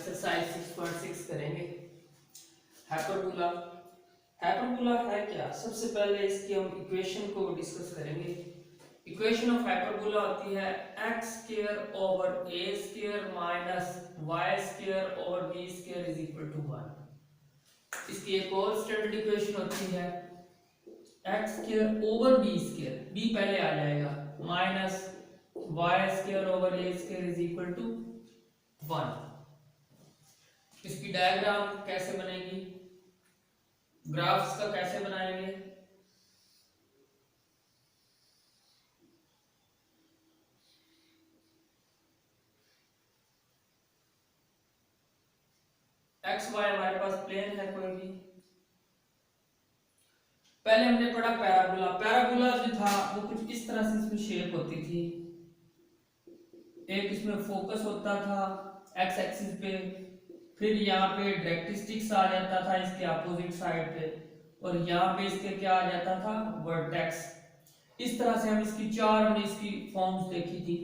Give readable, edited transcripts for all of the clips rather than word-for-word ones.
Exercise 6.6 करेंगे। Hyperbola. Hyperbola है क्या? सबसे पहले इसकी हम इक्वेशन को डिस्कस करेंगे। इक्वेशन ऑफ हाइपरबोला होती है x square over a square minus y square over b square is equal to 1। इसकी एक और स्टैंडर्ड इक्वेशन होती है x square over b square, b पहले आ जाएगा, minus y square over a square is equal to 1। इसकी diagram कैसे बनेगी, ग्राफ्स का कैसे बनाएंगे? एक्स वाई हमारे पास प्लेन है कोई भी। पहले हमने पढ़ा पैराबोला। पैराबोला जो था वो कुछ इस तरह से इसमें शेप होती थी। एक इसमें फोकस होता था एक्स एक्सिस पे, फिर यहाँ पे डायरेक्ट्रिक्स आ जाता था इसके अपोजिट साइड पे, और यहाँ पे इसके क्या आ जाता था, वर्टेक्स। इस तरह से हम इसकी चार हमने इसकी फॉर्म्स देखी थी।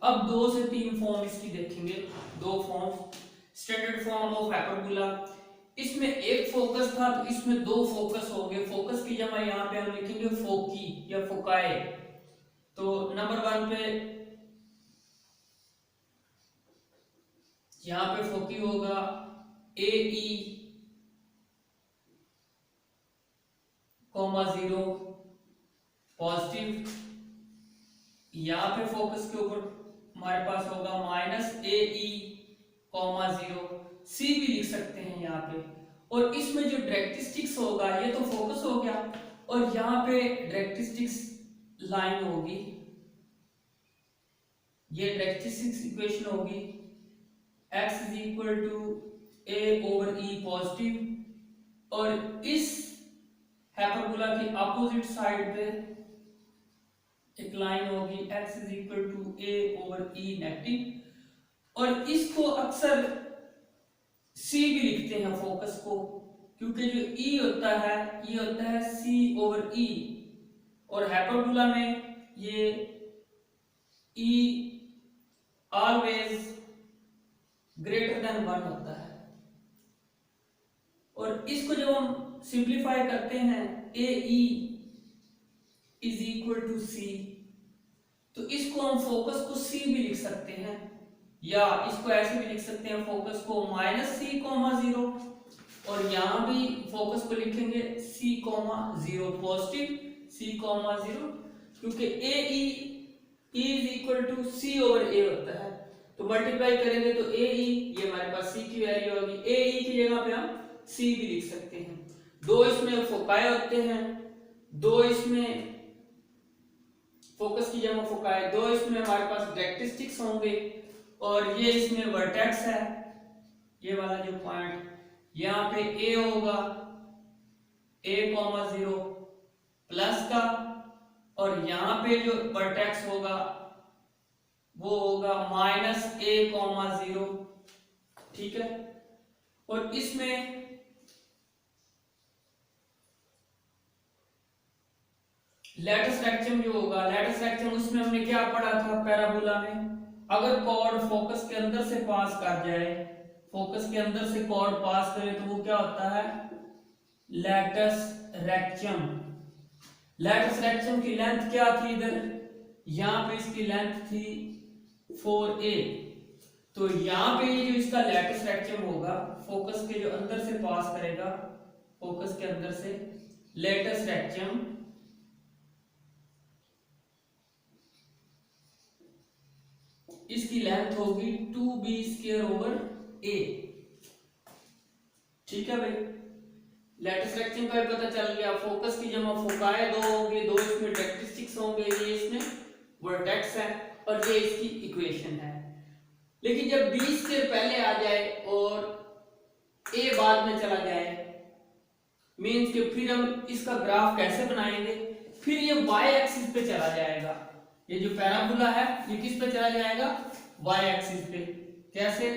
अब 2 से 3 फॉर्म इसकी देखेंगे। 2 forms standard form of hyperbola. इसमें एक फोकस था तो इसमें 2 फोकस हो गए। फोकस की जगह यहाँ पे हम लिखेंगे फोकी या फोकाए। तो नंबर 1 पे यहाँ पे फोकी होगा ए ई कॉमा 0 पॉजिटिव। यहाँ पे फोकस के ऊपर हमारे पास होगा माइनस ए ई कॉमा 0, सी भी लिख सकते हैं यहाँ पे। और इसमें जो डायरेक्ट्रिक्स होगा, ये तो फोकस हो गया, और यहाँ पे डायरेक्ट्रिक्स लाइन होगी, ये डायरेक्ट्रिक्स इक्वेशन होगी x is equal to a over e positive, और इस हाइपरबोला की अपोजिट साइड पे एक लाइन होगी x is equal to a over e negative. और इसको अक्सर c भी लिखते हैं फोकस को, क्योंकि जो e होता है ये होता है c ओवर e, और हाइपरबोला में ये e ऑलवेज ग्रेटर देन 1 होता है। और इसको जब हम सिंप्लीफाई करते हैं ए ई इज इक्वल टू सी, तो इसको हम फोकस को सी भी लिख सकते हैं, या इसको ऐसे भी लिख सकते हैं फोकस को माइनस सी कॉमा 0, और यहां भी फोकस को लिखेंगे C comma 0 positive, C comma 0, क्योंकि A E is equal to C over A होता है। तो मल्टीप्लाई करेंगे तो ए ई, ये हमारे पास सी की वैल्यू होगी, ए ई की जगह पे हम सी भी लिख सकते हैं। 2 इसमें फोकाई होते हैं, 2 इसमें फोकस की जगह फोकाई, 2 इसमें हमारे पास डायरेक्ट्रिक्स होंगे, और ये इसमें वर्टेक्स है, ये वाला जो पॉइंट यहाँ पे ए होगा a कॉमा 0 प्लस का, और यहाँ पे जो वर्टेक्स होगा वो होगा माइनस a कॉमा 0, ठीक है। और इसमें लेटस रेक्टम जो होगा, लेटस रेक्टम उसमें हमने क्या पढ़ा था पैराबोला में, अगर कॉर्ड फोकस के अंदर से पास कर जाए, फोकस के अंदर से कॉर्ड पास करे तो वो क्या होता है, लेटस रेक्टम। लेटस रेक्टम की लेंथ क्या थी इधर, यहां पे इसकी लेंथ थी 4a, तो यहां पे ये जो इसका लेटस रेक्टम होगा फोकस के जो अंदर से पास करेगा, फोकस के अंदर से लेटस रेक्टम इसकी लेंथ होगी 2b स्क्वायर ओवर a, ठीक है भाई। लेटस रेक्टम का भी पता चल गया। फोकस की जमा फोकाई 2 होंगे, 2 इसमें डायरेक्ट्रिक्स होंगे, ये इसमें वर्टेक्स है, और ये इसकी इक्वेशन है। लेकिन जब b स्क्वायर पहले आ जाए और a बाद में चला जाए, मींस कि फिर हम इसका ग्राफ कैसे बनाएंगे, फिर ये y एक्सिस पे चला जाएगा। ये जो पैराबोला है ये किस पे चला जाएगा, y एक्सिस पे। कैसे,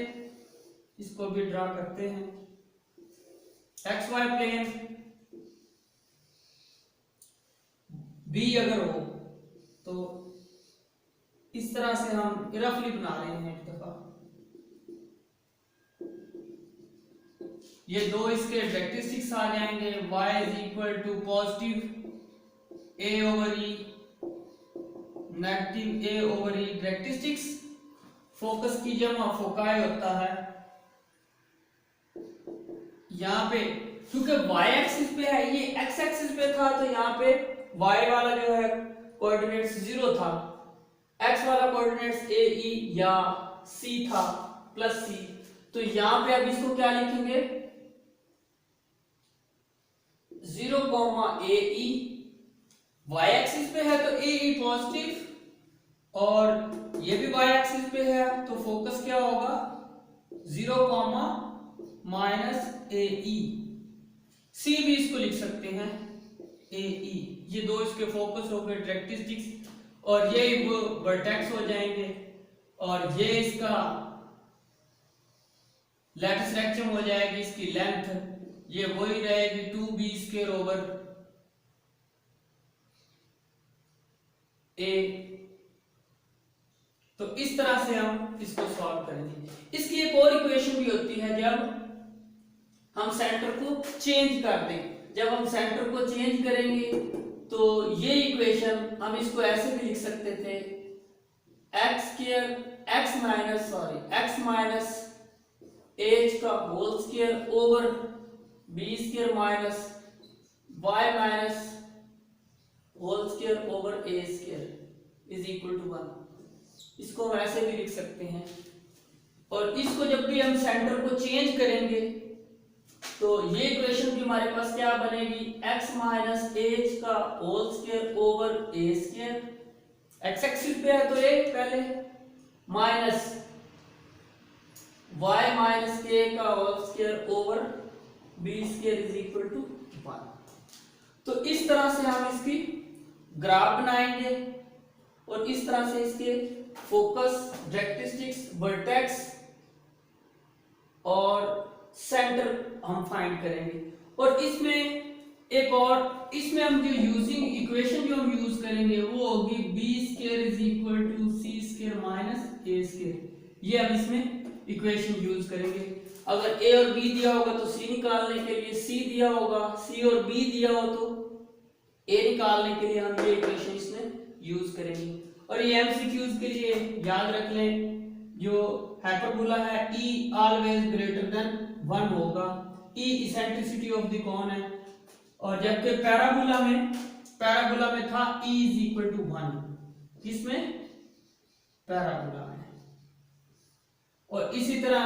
इसको भी ड्रा करते हैं। एक्स वाई प्लेन b अगर हो तो इस तरह से हम रफली बना रहे हैं एक दफा। ये दो इसके कैरेक्टरिस्टिक्स आ जाएंगे, y is equal to positive a over e negative a over e। Characteristics focus की जमा फोकाई होता है यहाँ पे, क्योंकि y एक्सिस पे है, ये x एक्सिस पे था तो यहाँ पे y वाला जो है कोऑर्डिनेट्स 0 था, x वाला कोऑर्डिनेट्स a e या c था प्लस c। तो यहाँ पे अब इसको क्या लिखेंगे 0 ए ई, वाई एक्सिस पे है तो ए ई पॉजिटिव और ये भी वाई एक्सिस पे है तो फोकस क्या होगा 0 माइनस ए ई। सी भी इसको लिख सकते हैं ए ई। ये दो इसके फोकस हो गए कैरेक्टरिस्टिक्स, और ये वो वर्टेक्स हो जाएंगे, और ये इसका लैटिस रेक्टम हो जाएगी, इसकी लेंथ ये वही रहेगी 2b स्क्वायर ओवर a। तो इस तरह से हम इसको सॉल्व करेंगे। इसकी एक और इक्वेशन भी होती है जब हम सेंटर को चेंज कर दें। जब हम सेंटर को चेंज करेंगे तो ये इक्वेशन हम इसको ऐसे भी लिख सकते थे x माइनस h का होल स्क्वायर ओवर b स्क्वायर minus y minus whole square over a square is equal to 1। इसको हम ऐसे भी लिख सकते हैं। और इसको जब भी हम सेंटर को चेंज करेंगे तो ये इक्वेशन भी हमारे पास क्या बनेगी x माइनस h का whole square over a square, x axis पे है तो a पहले, माइनस y माइनस k का whole square over b square is equal to 1। तो इस तरह से हम इसकी ग्राफ बनाएंगे और इस तरह से इसके फोकस, कैरेक्टरिस्टिक्स, वर्टेक्स और सेंटर हम फाइंड करेंगे। और इसमें एक और, इसमें हम जो यूजिंग इक्वेशन जो हम यूज करेंगे वो होगी b square is equal to c square minus a square. ये हम इसमें इक्वेशन यूज करेंगे। अगर a और b दिया होगा तो c निकालने के लिए c दिया होगा, c और b दिया हो तो a निकालने के लिए हम ये इक्वेशन इसमें यूज करेंगे। और ये एमसीक्यूज के लिए याद रख लें, जो हाइपरबोला है e ऑलवेज ग्रेटर देन 1 होगा, e eccentricity of the cone है, और जबकि पैराबोला में था e इज इक्वल टू 1, किसमें पैराबोला में। और इसी तरह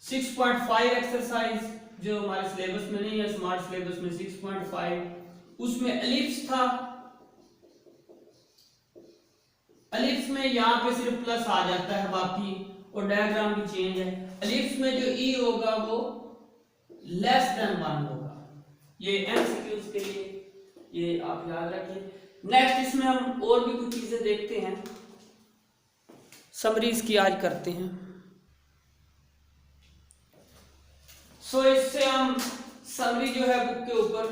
6.5 एक्सरसाइज जो हमारे सिलेबस में नहीं है, स्मार्ट सिलेबस में 6.5, उसमें एलिप्स था। एलिप्स में यहाँ पे सिर्फ प्लस आ जाता है बाकी, और डायग्राम भी चेंज है। एलिप्स में जो e होगा वो लेस देन 1 होगा। ये एमसीक्यूज के लिए ये आप याद रखिए। नेक्स्ट इसमें हम और भी कुछ चीजें देखते हैं, समरीज की आज करते हैं। सो इससे हम समरी जो है बुक के ऊपर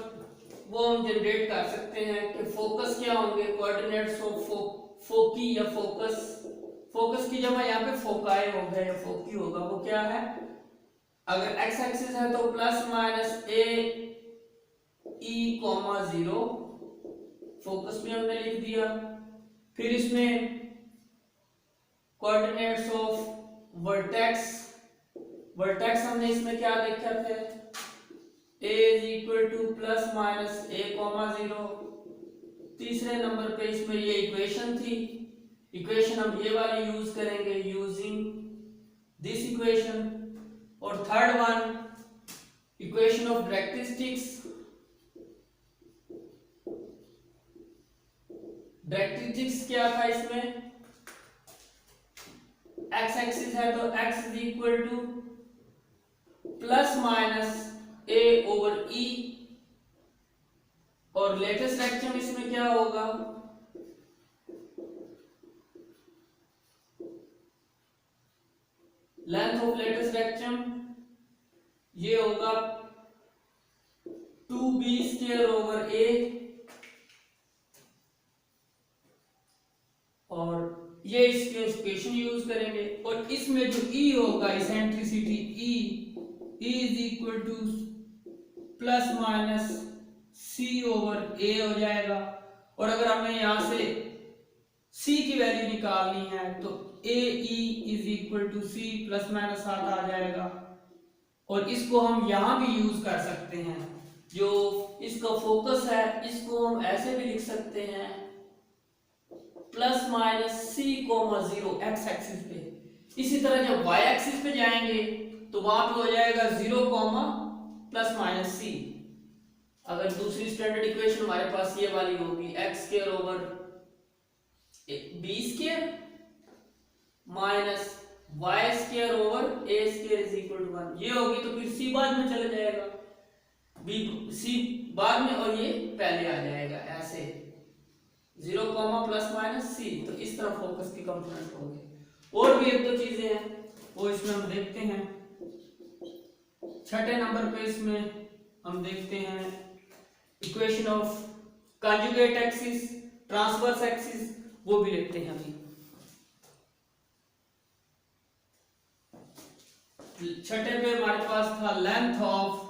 वो हम जनरेट कर सकते हैं कि फोकस क्या होंगे, कोऑर्डिनेट्स ऑफ फोकी या फोकस की जगह यहाँ पे फोकाई होगा या फोकी होगा, वो क्या है, अगर x एक्सिस है तो plus minus a e 0, focus भी हमने लिख दिया। फिर इसमें कोऑर्डिनेट्स ऑफ वर्टेक्स हमने इसमें क्या देखा थे, a is equal to plus minus a 0। तीसरे नंबर पे इसमें ये इक्वेशन थी, इक्वेशन हम ये वाली यूज करेंगे यूजिंग दिस इक्वेशन। और third one equation of characteristics. Characteristics क्या था इसमें, x एक्सिस है तो x is equal to plus minus a over e, और लेटेस्ट रेक्टम इसमें क्या होगा, लेंथ ऑफ लेटेस्ट रेक्टम ये होगा 2b स्क्वायर ओवर a, और ये इसके इक्वेशन यूज करेंगे। और इसमें जो e होगा eccentricity e e is equal to plus minus c over a हो जाएगा। और अगर हमें यहां से सी की वैल्यू निकालनी है तो a E is equal to c plus minus 7 आ जाएगा। और इसको हम यहां भी यूज कर सकते हैं, जो इसका फोकस है इसको हम ऐसे भी लिख सकते हैं plus minus C comma 0 x axis पे। इसी तरह जब वाई एक्सिस पे जाएंगे तो वहां पे हो जाएगा 0 कोमा प्लस माइनस सी। अगर दूसरी स्टैंडर्ड इक्वेशन हमारे पास ये वाली होगी x square over b square minus y square over a square is equal to 1, ये होगी। तो फिर सी बाद में चला जाएगा, बी सी बाद में और ये पहले आ जाएगा ऐसे 0 कॉमा प्लस माइनस सी। तो इस तरह फोकस के कंपोनेंट हो गए। और भी एक दो चीजें हैं वो इसमें हम देखते हैं। छठे नंबर पे इसमें हम देखते हैं equation of conjugate axis, transverse axis, वो भी देखते हैं अभी। छठे पे हमारे पास था length of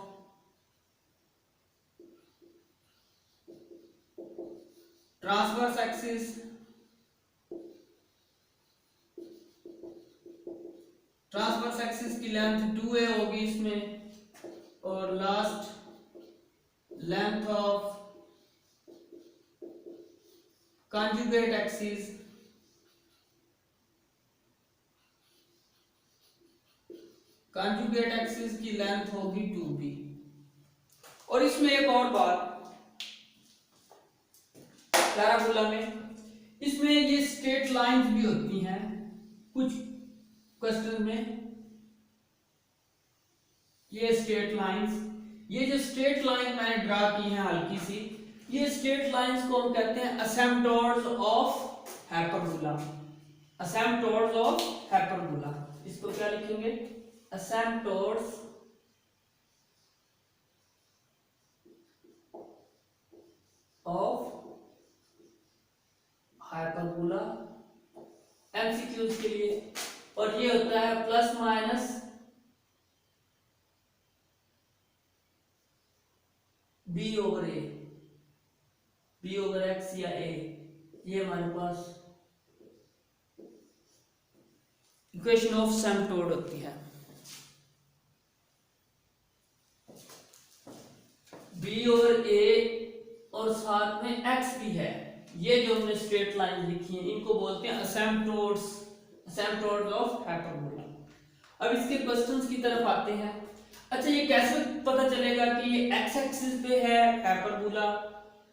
transverse axis, transverse axis की लेंथ 2a होगी इसमें। और last length of conjugate axis, conjugate axis की लेंथ होगी 2b। और इसमें एक और बात पैराबोला में, इसमें ये स्ट्रेट लाइंस भी होती हैं कुछ क्वेश्चन में। ये स्ट्रेट लाइंस, ये जो स्ट्रेट लाइन मैंने ड्रा की है हल्की सी, ये स्ट्रेट लाइंस को हम कहते हैं असिम्पटोड्स ऑफ हाइपरबोला। असिम्पटोड्स ऑफ हाइपरबोला, इसको क्या लिखेंगे? असिम्पटोड्स ऑफ हाइपरबोला एमसीक्यूज के लिए। और ये होता है प्लस माइनस बी ओवर ए, बी ओवर एक्स या ए, ये हमारे पास इक्वेशन ऑफ सिम्पटोड होती है। बी ओवर ए और साथ में एक्स भी है। ये जो हमने स्ट्रेट लाइन लिखी है इनको बोलते हैं असिम्पटोड्स, असिम्पटोड्स ऑफ हाइपरबोला। अब इसके क्वेश्चंस की तरफ आते हैं। अच्छा, ये कैसे पता चलेगा कि ये एक्स एक्सिस पे है हाइपरबोला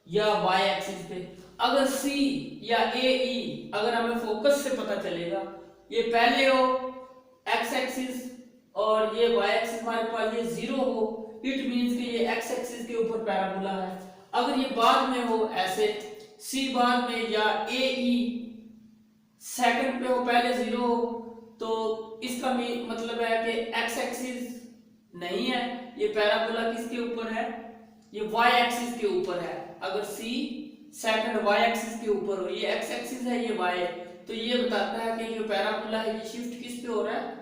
या वाई एक्सिस पे? अगर सी या ए ई अगर हमें फोकस से पता चलेगा, ये पहले हो एक्स एक्सिस और ये वाई एक्सिस हमारे पास ये 0 हो, इट मींस कि ये एक्स एक्सिस के ऊपर पैराबोला है। अगर ये बाद में हो ऐसे सी बाद में या ए ई सेकंड पे हो पहले 0 हो, तो इसका मतलब है कि एक्स एक्सिस नहीं है, ये पैराबोला किसके ऊपर है? ये वाई एक्सिस के ऊपर है। अगर सी सेकंड वाई एक्सिस के ऊपर हो, ये एक्स एक्सिस है ये वाई, तो ये बताता है कि जो पैराबोला है ये शिफ्ट किस पे हो रहा है?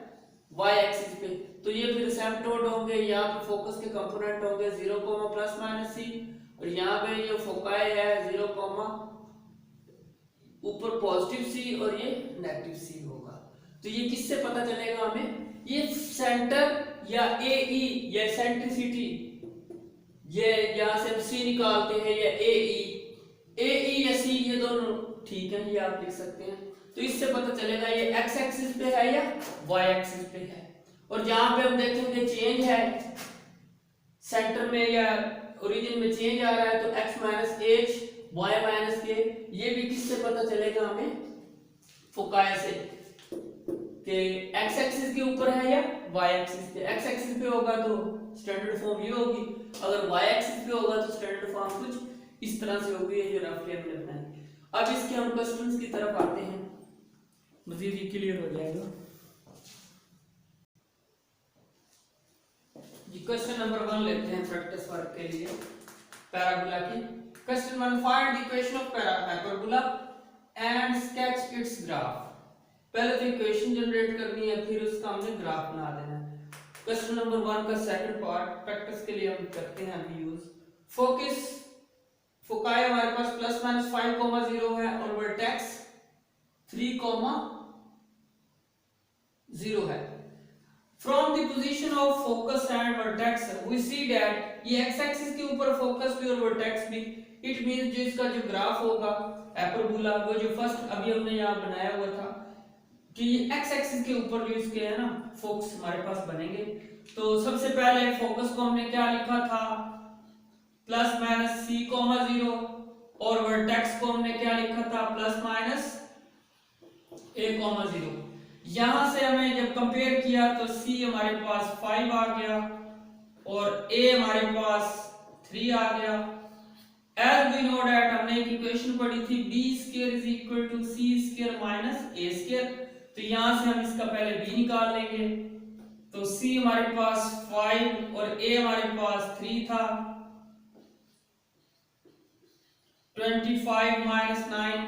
वाई एक्सिस पे। तो ये फिर असिम्पटोड होंगे, यहाँ पे फोकस के कंपोनेंट होंगे 0 प्लस माइनस सी, और यहाँ पे ये फोकाई है 0 ऊपर पॉजिटिव सी और ये नेगेटिव सी होगा। तो ये किससे पता चलेगा हमें? ये सेंटर या ए ई या सेंट्रिसिटी, ये यहां से सी निकालते हैं या ए ई या सी, ये दोनों ठीक है, ये आप लिख सकते हैं। तो इससे पता चलेगा ये एक्स एक्सिस पे है या वाई एक्सिस पे है। और जहां पे हम देखेंगे चेंज है सेंटर में या ओरिजिन में चेंज आ रहा है, तो x minus h y minus k, ये भी किससे पता चलेगा हमें? फोकाई से, कि x एक्सिस के ऊपर है या y एक्सिस पे। x एक्सिस पे होगा तो स्टैंडर्ड फॉर्म ये होगी, अगर y एक्सिस पे होगा तो स्टैंडर्ड फॉर्म कुछ इस तरह से होगी, ये जो रफली हमने बनाया। अब इसके हम क्वेश्चंस की तरफ आते हैं, मजीद ये क्लियर हो जाएगा। क्वेश्चन नंबर 1 लेते हैं प्रैक्टिस वर्क के लिए पैराबोला की। Question 1, find the equation of hyperbola and sketch it's graph. पहले तो इक्वेशन जनरेट करनी है, फिर उसका हमने ग्राफ बना देना है। क्वेश्चन नंबर 1 का सेकंड पार्ट प्रैक्टिस के लिए हम करते हैं अभी यूज। फोकस फोकाई हमारे पास प्लस माइनस 5,0 है और वर्टेक्स 3,0 है। From the position of focus and vertex we see that ये एक्स एक्सिस के ऊपर फोकस भी और वर्टेक्स भी, इट मींस जो इसका जो ग्राफ होगा हाइपरबोला, वो जो फर्स्ट अभी हमने यहाँ बनाया हुआ था कि ये एक्स एक्सिस के ऊपर जो इसके है ना फोकस हमारे पास बनेंगे। तो सबसे पहले फोकस को हमने क्या लिखा था, प्लस माइनस c,0 और वर्टेक्स को हमने क्या लिखा था, प्लस माइनस a,0। यहां से हमें जब कंपेयर किया तो c हमारे पास 5 आ गया और a हमारे पास 3 आ गया। एज वी नो दैट हमने एक इक्वेशन पढ़ी थी b² is equal to c² minus a²। तो यहां से हम इसका पहले b निकाल लेंगे। तो c हमारे पास 5 और a हमारे पास 3 था। 25 माइनस 9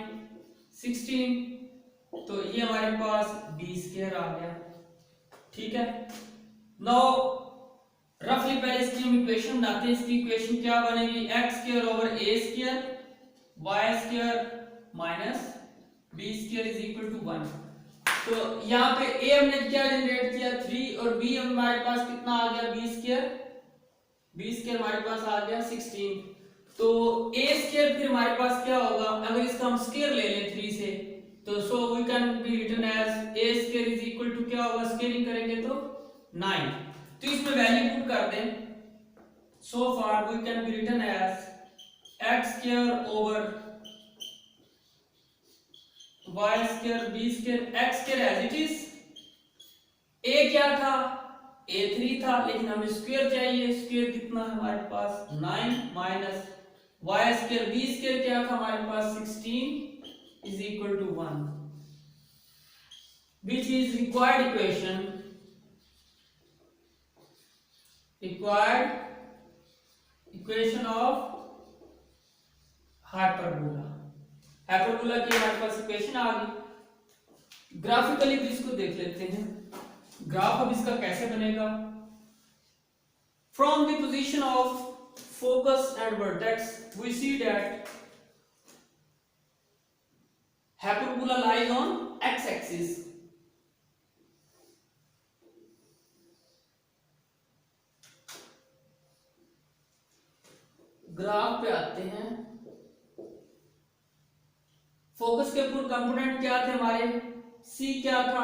16, तो ये हमारे पास b² आ गया। ठीक है, नाउ रफली पहले इसकी हम इक्वेशन बनाते हैं। इसकी इक्वेशन क्या बनेगी, x² over a² y² minus b² is equal to 1। तो यहाँ पे a हमने क्या जनरेट किया 3 और b हमारे पास कितना आ गया b² हमारे पास आ गया 16। तो a² फिर हमारे पास क्या होगा, अगर इसका हम स्क्वायर ले लें 3 से, तो so we can be written as a² is equal to क्या होगा, स्क्वायरिंग करेंगे तो 9। तो इसमें वैल्यू पुट कर दें। So far we can be written as x² over y² b² x² as it is. a क्या था, a3 था, लेकिन हमें स्क्वायर चाहिए। स्क्वायर कितना है हमारे पास 9 माइनस y² b² क्या था हमारे पास 16 is equal to 1, which is required equation of hyperbola। हाइपरबोला की हमारे पास इक्वेशन आ गई। ग्राफिकली भी इसको देख लेते हैं। ग्राफ अब इसका कैसे बनेगा, from the position of focus and vertex we see that hyperbola lies on x-axis। Graph पे आते हैं। फोकस के पूरे कंपोनेंट क्या थे हमारे, c क्या था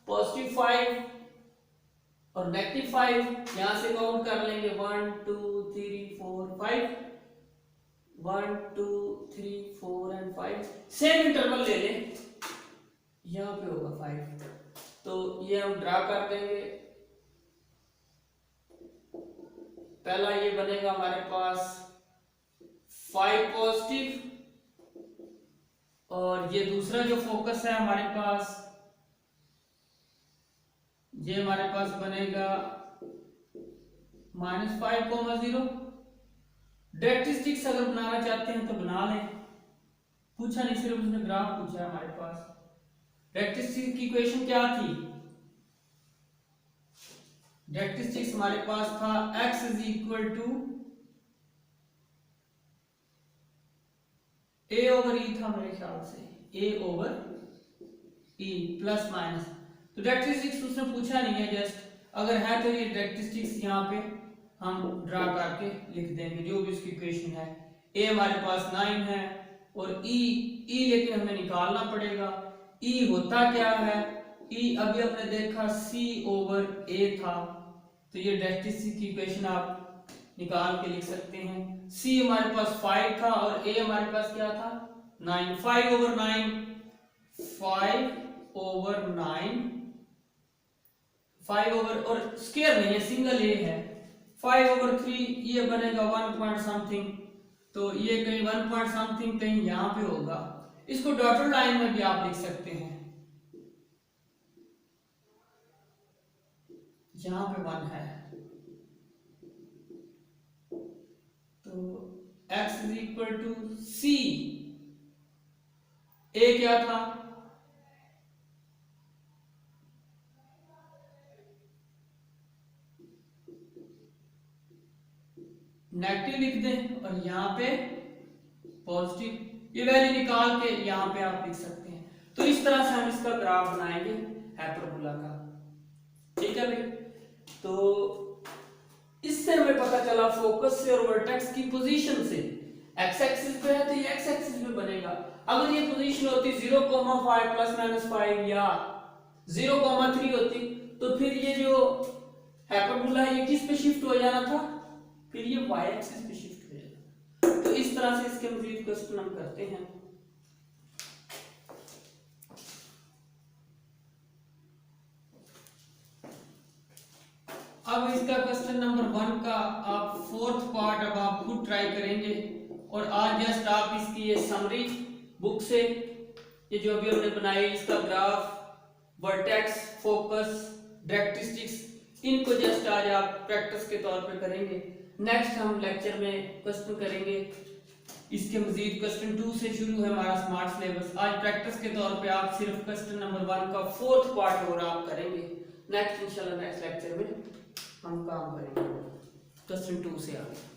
पॉजिटिव 5 और नेगेटिव 5। यहां से काउंट कर लेंगे 1 2 3 4 5, 1 2 3 4 एंड 5। सेम इंटरवल ले लें, यहां पे होगा 5, तो ये हम ड्रा कर देंगे। पहला ये बनेगा हमारे पास 5 पॉजिटिव, और ये दूसरा जो फोकस है हमारे पास, ये हमारे पास बनेगा -5,0। डायरेक्ट्रिस्टिक्स अगर बनाना चाहते हैं तो बना लें, पूछा नहीं, सिर्फ उसने ग्राफ पूछा है हमारे पास। डायरेक्ट्रिस्टिक्स की इक्वेशन क्या थी, डायरेक्ट्रिस्टिक्स हमारे पास था x is equal to a over e था मेरे ख्याल से, a over e plus minus. तो डायरेक्ट्रिस्टिक्स उसने पूछा नहीं है, जस्ट अगर है तो ये डायरेक्ट्रिस्टिक्स यहाँ पे हम ड्रा करके लिख देंगे जो भी इसकी इक्वेशन है। a हमारे पास 9 है और e लेकिन हमें निकालना पड़ेगा। e होता क्या है, e अभी हमने देखा c ओवर a था, तो ये डायरेक्ट्रिस्टिक्स की इक्वेशन आप निकाल के लिख सकते हैं। c हमारे पास 5 था और a हमारे पास क्या था 9। 5 ओवर 9 5 ओवर और स्क्वायर नहीं है, सिंगल a है। 5 ओवर 3 ये बनेगा 1 पॉइंट समथिंग, तो ये कहीं 1 पॉइंट समथिंग कहीं यहां पे होगा। इसको डॉटेड लाइन में भी आप लिख सकते हैं, यहां पे 1 है। तो x is equal to c, a क्या था नेगेटिव लिख दें और यहाँ पे पॉजिटिव, ये वैल्यू निकाल के यहाँ पे आप लिख सकते हैं। तो इस तरह से हम इसका ग्राफ बनाएंगे हाइपरबोला का। ठीक है भाई, तो इससे हमें पता चला फोकस से और वर्टेक्स की पोजीशन से, एक्स एक्सिस पे है तो ये एक्स एक्सिस पे बनेगा। अगर ये पोजीशन होती 0,5 ± 5 या 0,3 होती तो फिर ये जो हाइपरबोला है ये किस पे शिफ्ट हो जाना था, फिर ये y एक्सिस पे शिफ्ट हो जाना। तो इस तरह से इसके मजीद क्वेश्चन हम करते हैं। अब इसका क्वेश्चन नंबर 1 का आप फोर्थ पार्ट अब आप खुद ट्राई करेंगे और आज जस्ट आप इसकी ये समरी बुक से ये जो अभी हमने बनाई इसका ग्राफ, वर्टेक्स, फोकस, डायरेक्ट्रिस्टिक्स, इनको जस्ट आज आप प्रैक्टिस के तौर पे करेंगे। नेक्स्ट हम लेक्चर में क्वेश्चन करेंगे, इसके मजीद क्वेश्चन 2 से शुरू है हमारा स्मार्ट सिलेबस। आज प्रैक्टिस के तौर पे आप सिर्फ क्वेश्चन नंबर 1 का फोर्थ पार्ट और आप करेंगे। नेक्स्ट इंशाल्लाह नेक्स्ट लेक्चर में हम काम करेंगे क्वेश्चन 2 से आगे।